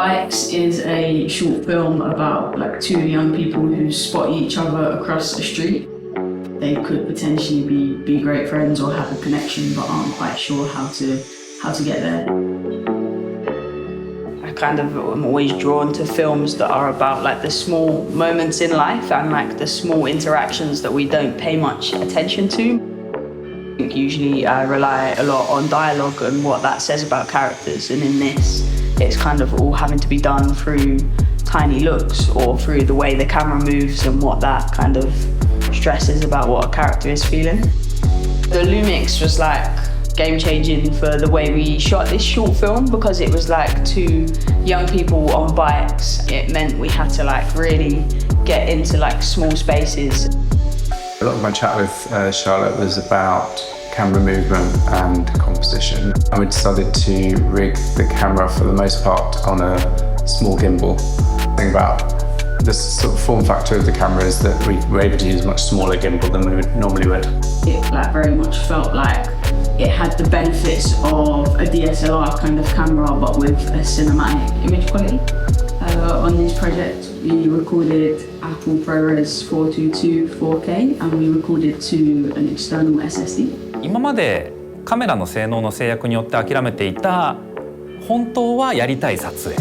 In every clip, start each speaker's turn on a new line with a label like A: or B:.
A: S5IIX is a short film about like two young people who spot each other across the street. They could potentially be great friends or have a connection, but aren't quite sure how to get there. I kind of am always drawn to films that are about like the small moments in life and like the small interactions that we don't pay much attention to. Usually I rely a lot on dialogue and what that says about characters, and in this it's kind of all having to be done through tiny looks or through the way the camera moves and what that kind of stresses about what a character is feeling. The LUMIX was like game-changing for the way we shot this short film because it was like two young people on bikes. It meant we had to like really get into like small spaces.
B: A lot of my chat with Charlotte was about camera movement and composition. And we decided to rig the camera for the most part on a small gimbal. The thing about this sort of form factor of the camera is that we were able to use a much smaller gimbal than we normally would.
A: It like very much felt like it had the benefits of a DSLR kind of camera but with a cinematic image quality. On this project we recorded Apple ProRes 422 4K and we recorded to an external SSD.
C: 今までカメラの性能の制約によって諦めていた本当はやりたい撮影、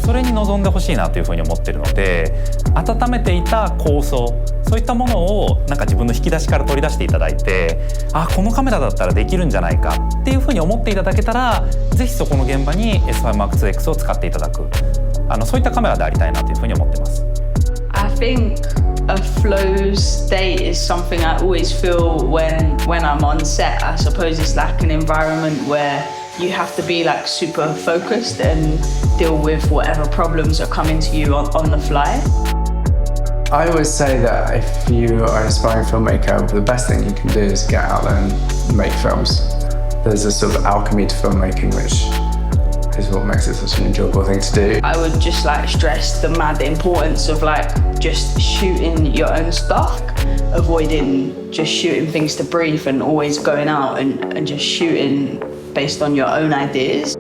C: それに臨んでほしいなというふうに思っているので、温めていた構想、そういったものをなんか自分の引き出しから取り出していただいて、あ、このカメラだったらできるんじゃないかっていうふうに思っていただけたら、ぜひそこの現場に S5IIX X を使っていただく、そういったカメラでありたいなというふうに思っています。
A: I think a flow state is something I always feel when I'm on set. I suppose it's like an environment where you have to be like super focused and deal with whatever problems are coming to you on the fly.
B: I always say that if you are an aspiring filmmaker, the best thing you can do is get out there and make films. There's a sort of alchemy to filmmaking which is what makes it such an enjoyable thing to do.
A: I would just like stress the mad importance of like just shooting your own stuff, avoiding just shooting things to brief and always going out and just shooting based on your own ideas.